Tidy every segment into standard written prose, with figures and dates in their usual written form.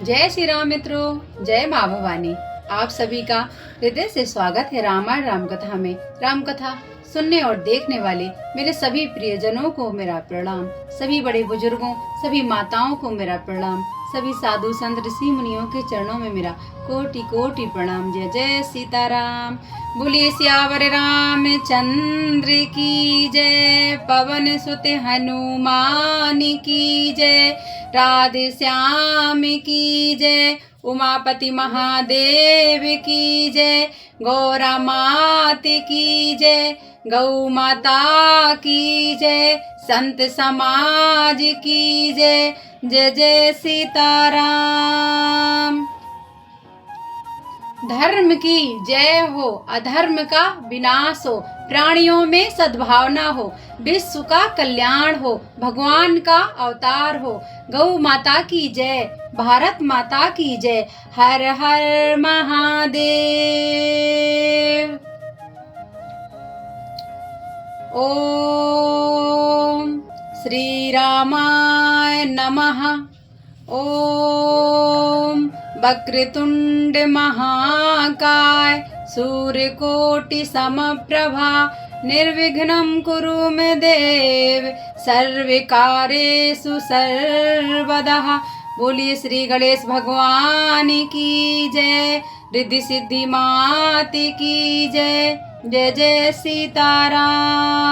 जय श्री राम मित्रों, जय माँ भवानी। आप सभी का हृदय से स्वागत है रामायण रामकथा में। रामकथा सुनने और देखने वाले मेरे सभी प्रियजनों को मेरा प्रणाम, सभी बड़े बुजुर्गों, सभी माताओं को मेरा प्रणाम, सभी साधु संत ऋषि मुनियों के चरणों में मेरा कोटि कोटि प्रणाम। जय जय सीताराम। बोलिए सियावर रामचंद्र की जय, पवन सुत हनुमान की जय, राधे श्याम की जय, उमापति महादेव की जय, गौरा मात की जय, गौ माता की जय, संत समाज की जय। जय जय सीताराम। धर्म की जय हो, अधर्म का विनाश हो, प्राणियों में सद्भावना हो, विश्व का कल्याण हो, भगवान का अवतार हो। गौ माता की जय, भारत माता की जय। हर हर महादेव। ओम श्री रामाय नमः। ओम वक्रतुंड महाकाय, सूर्यकोटि समप्रभा, निर्विघ्नं कुरु मे देव, सर्वकार्येषु सर्वदा। बोलिए श्री गणेश भगवान की जय, रिद्धि सिद्धि मात की जय। जय जय सीताराम।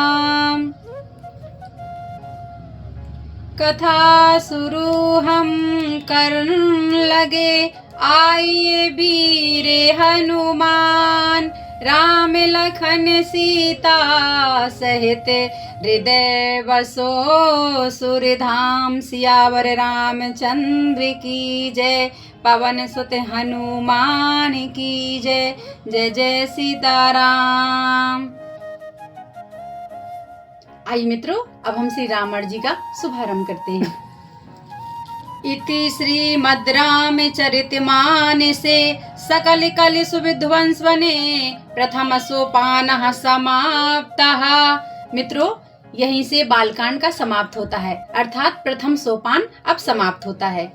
कथा शुरू हम करने लगे, आइए वीरे हनुमान, राम लखन सीता सहित हृदय बसो सुरधाम। सियावर रामचंद्र की जय, पवन सुत हनुमान की जय। जय जय सीताराम। आइए मित्रों, अब हम श्री रामायण जी का शुभारंभ करते हैं। इति श्रीमद् रामचरितमानसे सकल कलि सुविध्वंस बने, प्रथम सोपानः समाप्तः। मित्रों, यहीं से बालकांड का समाप्त होता है, अर्थात प्रथम सोपान अब समाप्त होता है।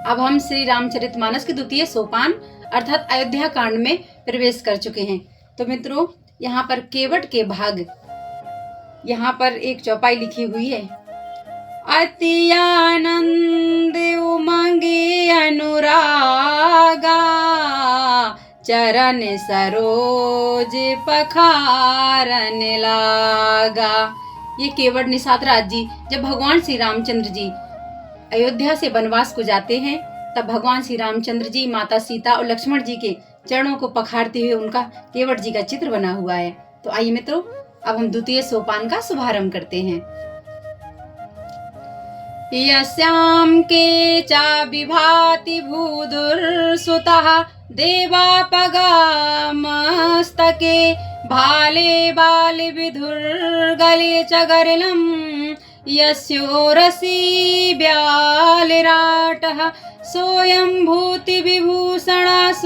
अब हम श्री रामचरितमानस के द्वितीय सोपान अर्थात अयोध्या कांड में प्रवेश कर चुके हैं। तो मित्रों, यहाँ पर केवट के भाग, यहाँ पर एक चौपाई लिखी हुई है। अति आनंद उमंगे अनुरागा, चरण सरोज पखारन लागा। ये केवट निषाद राज जी, जब भगवान श्री रामचंद्र जी अयोध्या से वनवास को जाते हैं, तब भगवान श्री रामचंद्र जी, माता सीता और लक्ष्मण जी के चरणों को पखारते हुए उनका केवट जी का चित्र बना हुआ है। तो आइए मित्रों, अब हम द्वितीय सोपान का शुभारंभ करते हैं। यस्याम के चा विभाति भूदुर्सुतः, देवापगा मस्तके, भाले बाल विधुर्गले च गरलम, यस्योरसी ब्यालिराटः, सोऽयं भूति विभूषणासुरवरः,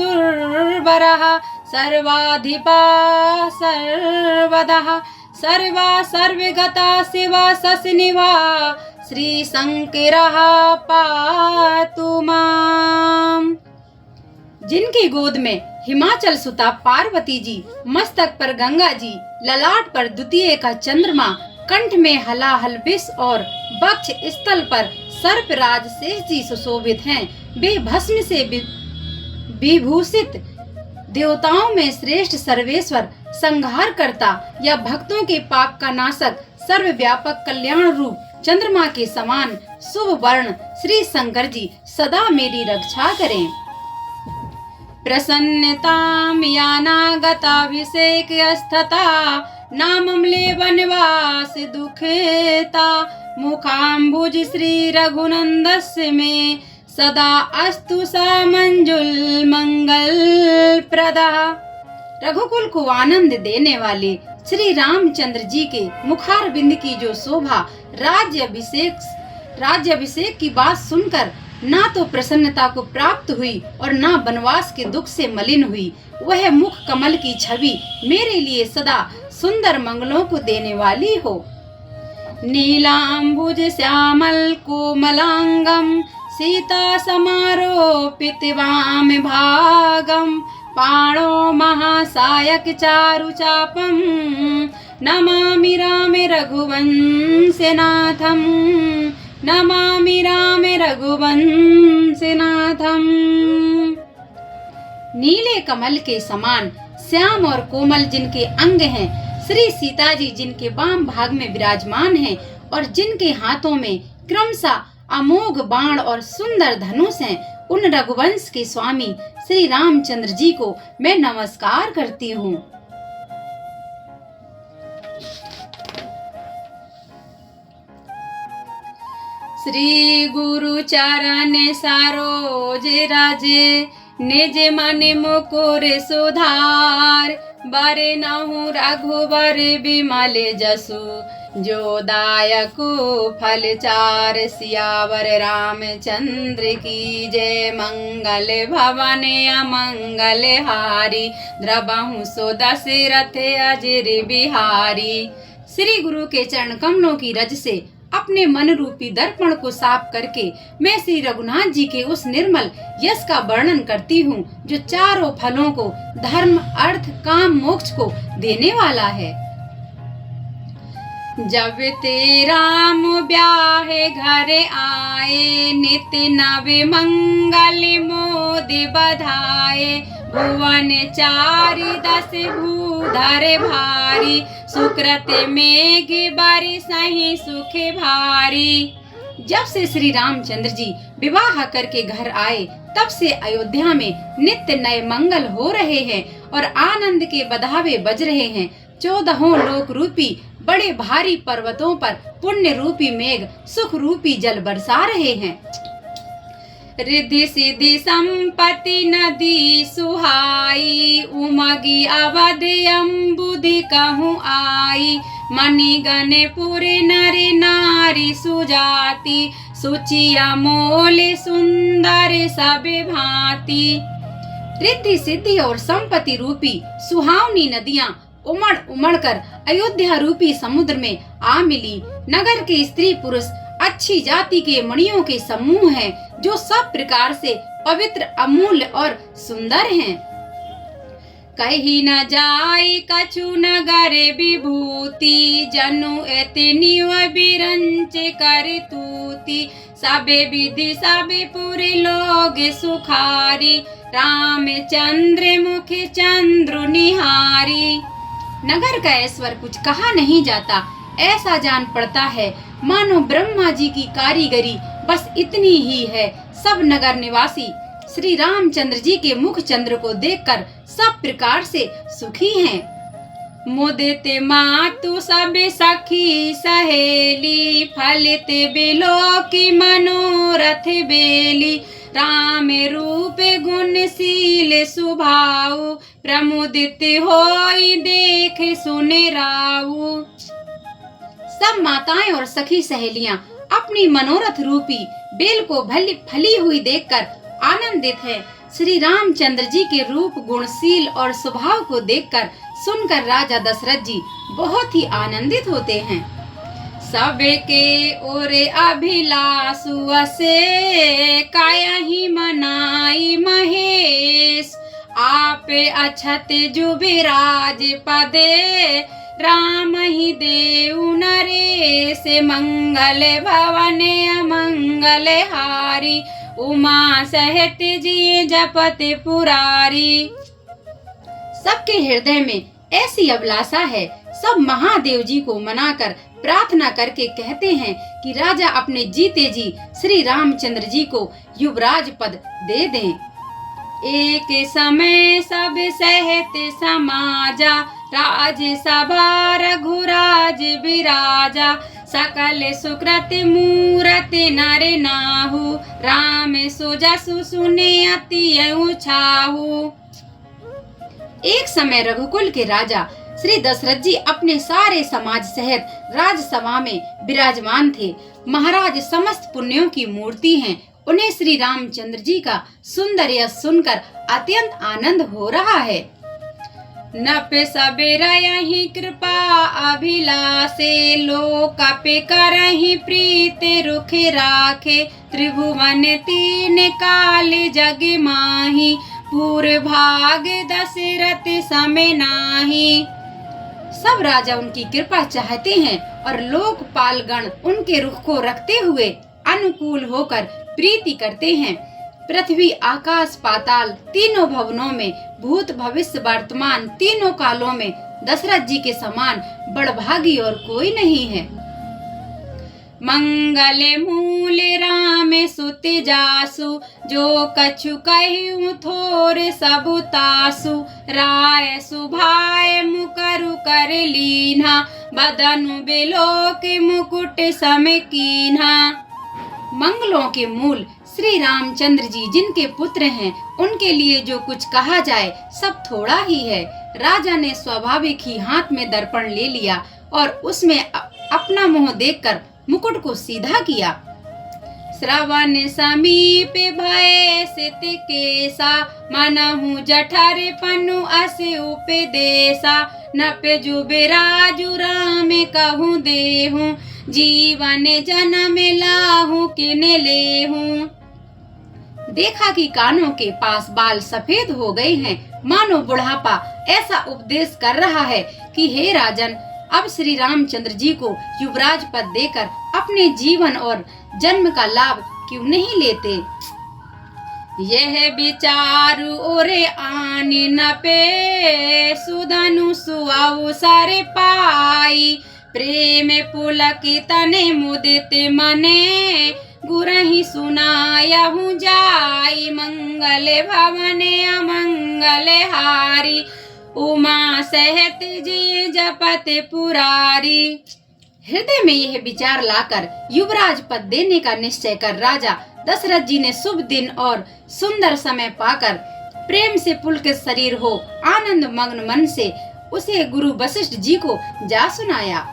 सर्वाधिपा सर्वदः, सर्वा सर्वगता शिवा शशिनिभा, श्री शंकरः पातु माम्। जिनकी गोद में हिमाचल सुता पार्वती जी, मस्तक पर गंगा जी, ललाट पर द्वितीय का चंद्रमा, कंठ में हलाहल विष और वक्ष स्थल पर सर्पराज शेष जी सुशोभित हैं, वे भस्म से विभूषित, देवताओं में श्रेष्ठ सर्वेश्वर, संहार करता या भक्तों के पाप का नाशक, सर्वव्यापक कल्याण रूप चंद्रमा के समान शुभ वर्ण श्री शंकर जी सदा मेरी रक्षा करें। प्रसन्नताम यानागताभिषेक स्थता, नामम्ले वनवास दुखेता, मुखाम्बुज श्री रघुनंदस्य में, सदा अस्तु सा मंजुल मंगल प्रदा। रघुकुल को आनंद देने वाले श्री रामचंद्र जी के मुखारबिंद की जो शोभा राज्याभिषेक की बात सुनकर ना तो प्रसन्नता को प्राप्त हुई और ना वनवास के दुख से मलिन हुई, वह मुख कमल की छवि मेरे लिए सदा सुंदर मंगलों को देने वाली हो। नीलाम्बुज श्यामल कोमलांगम सीता समारोपित वाम भागम पाणो महासायक चारु चापम नमामि रामे रघुवंशनाथम नमामि रामे रघुवंशनाथम। नीले कमल के समान श्याम और कोमल जिनके अंग हैं, श्री सीता जी जिनके वाम भाग में विराजमान हैं और जिनके हाथों में क्रमशः अमोघ बाण और सुंदर धनुष हैं, उन रघुवंश के स्वामी श्री रामचंद्र जी को मैं नमस्कार करती हूँ। श्री गुरु चरण सरोज रज निज मन मुकुर सुधार बरे नहु रघुबर बिमल जसु जो दायकु फल चार सियावर रामचंद्र की जय। मंगल भवन अमंगल हारी द्रबहु सो दशरथ अजर बिहारी। श्री गुरु के चरण कमलों की रज से अपने मन रूपी दर्पण को साफ करके मैं श्री रघुनाथ जी के उस निर्मल यश का वर्णन करती हूँ जो चारों फलों को धर्म अर्थ काम मोक्ष को देने वाला है। जब ते राम ब्याहे घर आए नित नव मंगल मोदि बधाए भुवन चारि दस भूधर भारी सुकृत मेघ बरसहि सुख भारी। जब से श्री रामचंद्र जी विवाह करके घर आए तब से अयोध्या में नित्य नए मंगल हो रहे हैं और आनंद के बधावे बज रहे हैं। 14 लोक रूपी बड़े भारी पर्वतों पर पुण्य रूपी मेघ सुख रूपी जल बरसा रहे हैं। रिद्धि सिद्धि संपत्ति नदी सुहाई उमगी अवध अम्बुधि कहूँ आई मणिगण पुर नर नारी सुजाति सुचि अमोल सुंदर सब भांति। रिद्धि सिद्धि और संपत्ति रूपी सुहावनी नदियाँ उमड़ उमड़ कर अयोध्या रूपी समुद्र में आ मिली। नगर के स्त्री पुरुष अच्छी जाति के मणियों के समूह हैं जो सब प्रकार से पवित्र अमूल्य और सुंदर हैं। कहीं न जाय कछु नगर विभूति जनु एतनी विरंच कर तूती सबे विधि सबे पुरी लोग सुखारी रामचंद्र मुख चंद्र निहारी। नगर का ऐश्वर कुछ कहा नहीं जाता, ऐसा जान पड़ता है मानो ब्रह्मा जी की कारीगरी बस इतनी ही है। सब नगर निवासी श्री रामचंद्र जी के मुख चंद्र को देखकर सब प्रकार से सुखी हैं। मुदित मातु सब सखी सहेली फलित बिलो की मनोरथ बेली राम रूप गुणशील सुभाऊ प्रमुदित होई देख सुने राऊ। सब माताएं और सखी सहेलियां अपनी मनोरथ रूपी बेल को फली हुई देखकर आनंदित है। श्री रामचंद्र जी के रूप गुणशील और स्वभाव को देखकर सुनकर राजा दशरथ जी बहुत ही आनंदित होते हैं। सबके ओरे अभिलाषु से कायहि मनाई महेश आपे अछत जुबिराज पदे राम ही देउ नरेश मंगल भवन अमंगल हारी उमा सहित जी जपत पुरारी। सबके हृदय में ऐसी अभिलाषा है, सब महादेव जी को मनाकर प्रार्थना करके कहते हैं कि राजा अपने जीते जी श्री रामचंद्र जी को युवराज पद दे दें। एक समय सब सहित समाजा राज सभा रघुराज विराजा सकल सुकृत मूरत नर नाहु राम सुजसु सुने अति उछाहु। एक समय रघुकुल के राजा श्री दशरथ जी अपने सारे समाज सहित राजसभा में विराजमान थे। महाराज समस्त पुण्यों की मूर्ति हैं। उन्हें श्री रामचंद्र जी का सुंदर यश सुनकर अत्यंत आनंद हो रहा है। न पे सबेरा यही कृपा अभिलाषे, लोक पे करही प्रीत रुख राखे, त्रिभुवन तीन काल जग माही, पूर भाग दशरथ समय नाही। सब राजा उनकी कृपा चाहते हैं और लोकपालगण उनके रुख को रखते हुए अनुकूल होकर प्रीति करते हैं। पृथ्वी आकाश पाताल तीनों भवनों में, भूत भविष्य वर्तमान तीनों कालों में दशरथ जी के समान बड़भागी और कोई नहीं है। मंगल मूल राम सुत जासु, जो कछु कहूँ थोर सबु तासु, राय सुभाय मुकरु कर लीन्हा, बदनु बिलोक मुकुट सम कीन्हा। मंगलों के मूल श्री रामचंद्र जी जिनके पुत्र हैं, उनके लिए जो कुछ कहा जाए सब थोड़ा ही है। राजा ने स्वाभाविक ही हाथ में दर्पण ले लिया और उसमें अपना मुंह देखकर मुकुट को सीधा किया। श्रवण समीप भय सित केसा, मनहु जठर पनु अस उपदेशा, न पे जुबेराजु राम कहूँ देहूँ, जीवन जन्म लाहू किन लेहूं। देखा कि कानों के पास बाल सफेद हो गए हैं, मानो बुढ़ापा ऐसा उपदेश कर रहा है कि हे राजन, अब श्री रामचंद्र जी को युवराज पद देकर अपने जीवन और जन्म का लाभ क्यों नहीं लेते। यह विचारु ओरे आनी न पे, सुधनु सुआउ सारे पाई, प्रेम पुलकित तने मुदित मने, गुरहि सुनायहु जाई, मंगल भवने अमंगल हारी, उमा सहत जी जपत पुरारी। हृदय में यह विचार लाकर युवराज पद देने का निश्चय कर राजा दशरथ जी ने शुभ दिन और सुंदर समय पाकर प्रेम से पुलकित शरीर हो आनंद मग्न मन से उसे गुरु वशिष्ठ जी को जा सुनाया।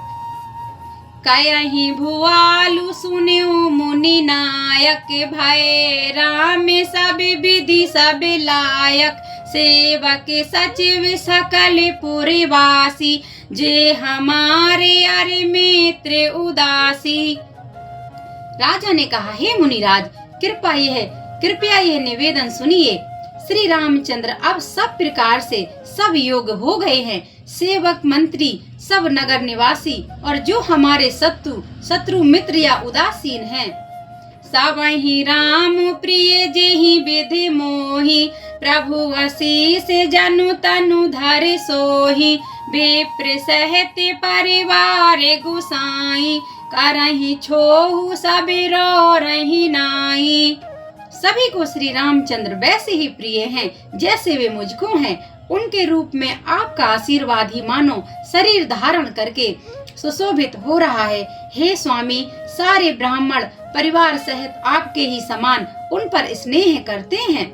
कयहि भुआलु सुन्यो मुनि नायक, भय राम सब विधि सब लायक, सेवक सचिव सकल पुरवासी, जे हमारे अरे मित्र उदासी। राजा ने कहा, हे मुनिराज, कृपया यह निवेदन सुनिए। श्री रामचंद्र अब सब प्रकार से सब योग हो गए हैं। सेवक मंत्री सब नगर निवासी और जो हमारे शत्रु मित्र या उदासीन हैं, सब ही राम प्रिय जेहि विधि मोहि, प्रभु आशीष जनु तनु धर सोहि, विप्र सहित परिवार गुसाई, करहि छोहु सबरो रहि नाई। सभी को श्री रामचंद्र वैसे ही प्रिय हैं जैसे वे मुझको हैं। उनके रूप में आपका आशीर्वाद ही मानो शरीर धारण करके सुशोभित हो रहा है। हे स्वामी, सारे ब्राह्मण परिवार सहित आपके ही समान उन पर स्नेह करते हैं।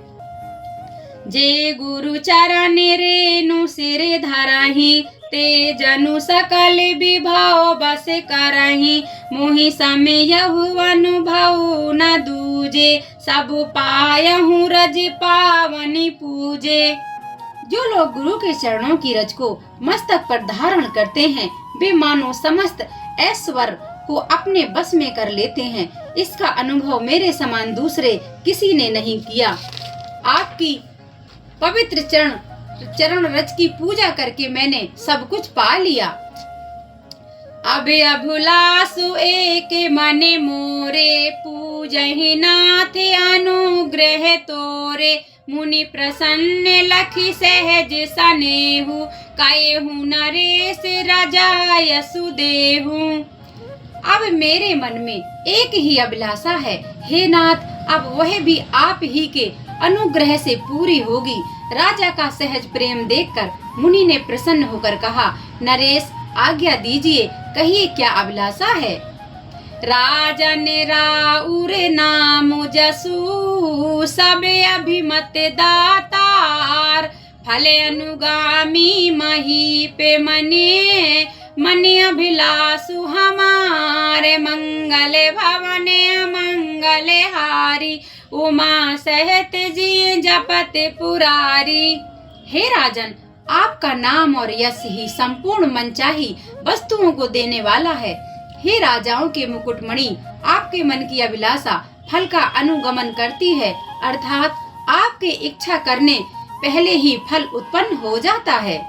जे गुरु चरण रेणु सिर धरहि, ते जनु सकल विभाव बस करहि, मोहि समयहु अनुभव न दूजे, सब पायहु रज पावनि पूजे। जो लोग गुरु के चरणों की रज को मस्तक पर धारण करते हैं, वे मानो समस्त ऐश्वर्य को अपने बस में कर लेते हैं। इसका अनुभव मेरे समान दूसरे किसी ने नहीं किया। आपकी पवित्र चरण रज की पूजा करके मैंने सब कुछ पा लिया। अबे अभिलाषु एक मने मोरे, पूजहि नाथ अनुग्रह तोरे, मुनि प्रसन्न लखि सहज सनेहु, कायहु नरेश राजा यसुदेहु। अब मेरे मन में एक ही अभिलाषा है, हे नाथ, अब वह भी आप ही के अनुग्रह से पूरी होगी। राजा का सहज प्रेम देखकर मुनि ने प्रसन्न होकर कहा, नरेश, आज्ञा दीजिए, कहिए क्या अभिलाषा है। राजन राउर नाम जसु, सब अभिमत दातार, फले अनुगामी महीपे मने, मन अभिलाषु हमारे, मंगल भवने मंगल हारी, उमा सहत जी जपत पुरारी। हे राजन, आपका नाम और यश ही संपूर्ण मनचाही वस्तुओं को देने वाला है। हे राजाओं के मुकुटमणि, आपके मन की अभिलाषा फल का अनुगमन करती है, अर्थात आपके इच्छा करने पहले ही फल उत्पन्न हो जाता है।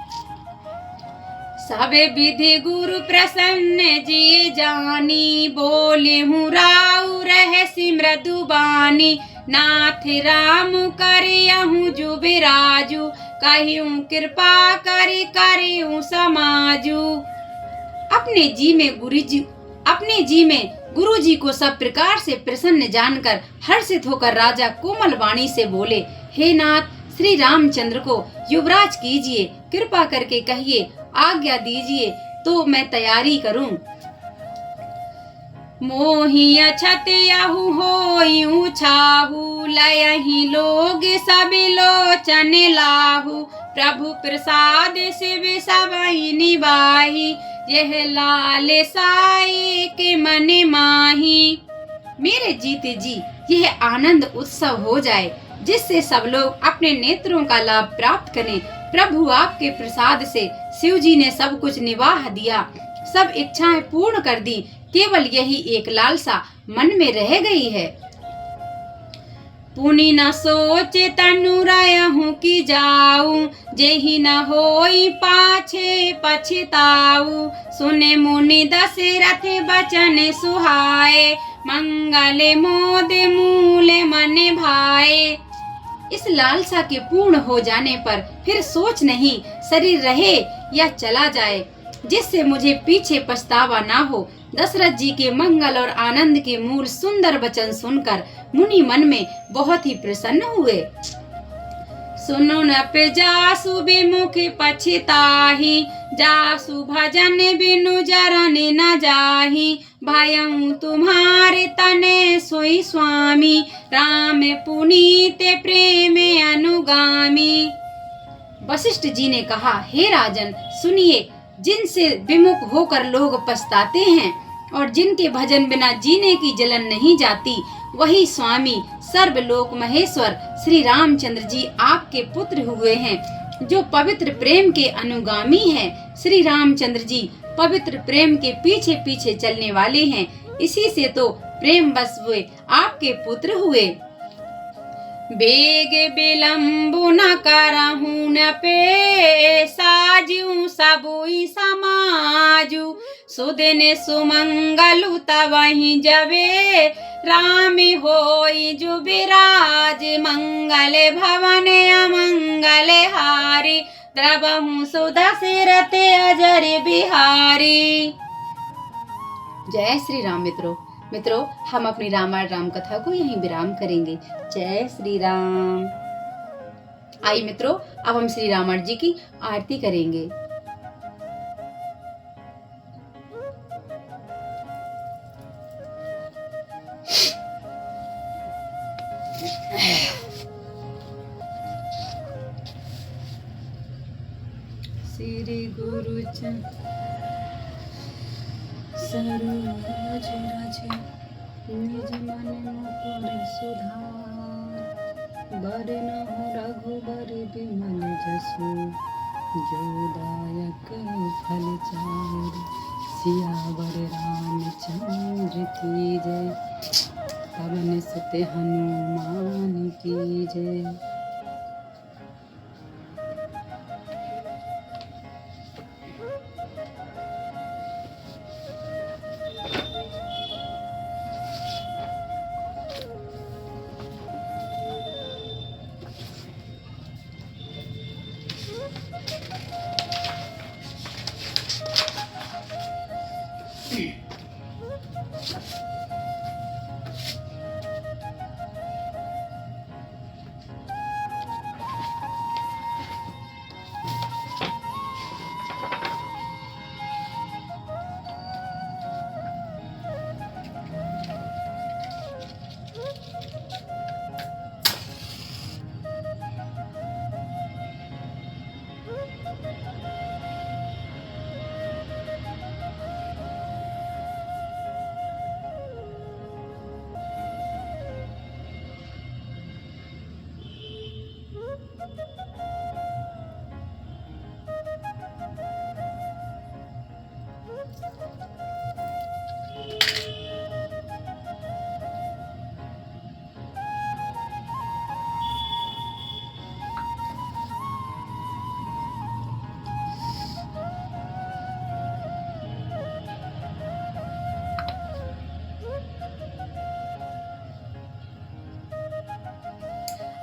सबे विधि गुरु प्रसन्न जी जानी, बोले हूँ राउ रहसी मृदु बानी। नाथ राम करियहूँ जो बिराजू, कहियूँ कृपा करियूँ समाजू। अपने जी में गुरु जी को सब प्रकार से प्रसन्न जानकर हर्षित होकर राजा कोमल वाणी से बोले, हे नाथ, श्री रामचंद्र को युवराज कीजिए, कृपा करके कहिए, आज्ञा दीजिए तो मैं तैयारी करूं। मोहि अछत यहु होई छाहु, लयहि लोग सब लोचन लाहु। प्रभु प्रसाद शिव सबहि निवाही, यह लाल साई के मन माही। मेरे जीते जी यह आनंद उत्सव हो जाए, जिससे सब लोग अपने नेत्रों का लाभ प्राप्त करें। प्रभु आपके प्रसाद से शिव जी ने सब कुछ निवाह दिया, सब इच्छाएं पूर्ण कर दी, केवल यही एक लालसा मन में रह गई है। पुनि न सोचे तनु रहूं कि जाऊं, जेहि न होई पाछे पछताऊ। सुने मुनि दशरथ बचन सुहाए, मंगल मोद मूल मन भाए। इस लालसा के पूर्ण हो जाने पर फिर सोच नहीं, शरीर रहे या चला जाए, जिससे मुझे पीछे पछतावा ना हो। दशरथ जी के मंगल और आनंद के मूल सुंदर वचन सुनकर मुनि मन में बहुत ही प्रसन्न हुए। सुनो न पे जासु विमुख पछताही, जासु भजन बिनु जरन न जाही। भयऊ तुम्हारे तने सोई स्वामी, राम पुनीत प्रेम अनुगामी। वशिष्ठ जी ने कहा, हे राजन, सुनिए, जिनसे विमुख होकर लोग पछताते हैं और जिनके भजन बिना जीने की जलन नहीं जाती, वही स्वामी सर्वलोक महेश्वर श्री रामचंद्र जी आपके पुत्र हुए हैं, जो पवित्र प्रेम के अनुगामी हैं। श्री रामचंद्र जी पवित्र प्रेम के पीछे पीछे चलने वाले हैं, इसी से तो प्रेम बस हुए आपके पुत्र हुए। बेग विलंबु न करहूं न पे साजू, सबुई समाजू। सुदिन सुमंगलु तवहि जबे, राम होई जो विराज। मंगल भवन अमंगल हारी, द्रवहु सुदशरथ अजर बिहारी। जय श्री राम। मित्रों, हम अपनी रामायण राम कथा को यहीं विराम करेंगे। जय श्री राम। आइए मित्रों, अब हम श्री रामायण जी की आरती करेंगे। श्री गुरु सरोज रज निज मन मुकुर सुधार, बरनहुँ रघुबर बिमल जसु, जो दायक फल चार। सियावर रामचंद्र की जय, पवन सुत हनुमान की जय।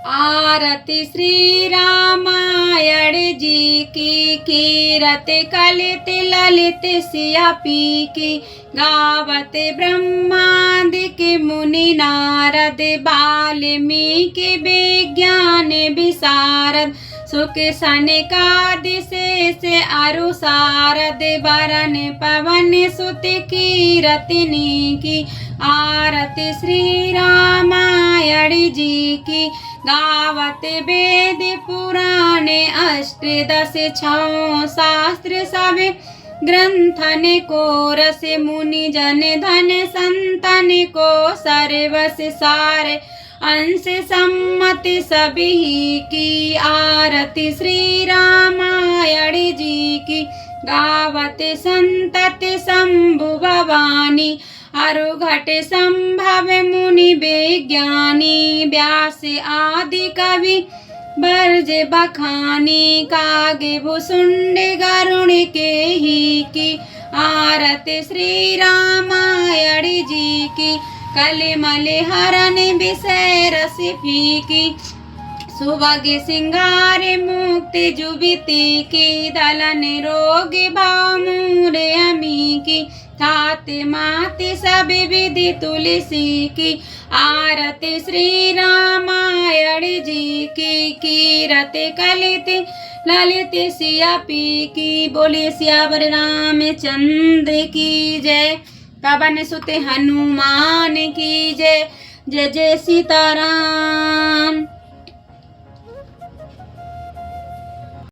आरती श्री रामायण जी की, कीरत कलित ललित सिया पी की, गावत ब्रह्मादिक मुनि नारद, वाल्मीकि विज्ञान विशारद, सुख सनकादि शेष अरु सारद, वरन पवन सुत कीरतनी की। आरती श्री रामायण जी की, गावत वेद पुराण अष्टदश छौ शास्त्र सब ग्रंथन को रस, मुनि जन धन संतन को सर्वस सार, अंश सम्मति सभी की। आरती श्री रामायण जी की, गावत संतत शंभु भवानी, अरु घट संभव मुनि विज्ञानी, व्यास आदि कवि बरज बखानी, कागे भुसुंड गरुण के ही की। आरती श्री रामायण जी की, कलिमल हरन विषय रस फीकी, सुभग सिंगार मुक्ति जुबिती की, दलन रोग भाव मूर अमी की, तात माति सब विधि तुलसी की। आरती श्री रामायण जी की, कीरत कलित ललित सिया पी की। बोले सियावर रामचंद्र की जय, पवन सुत हनुमान की जय। जय जय सीताराम।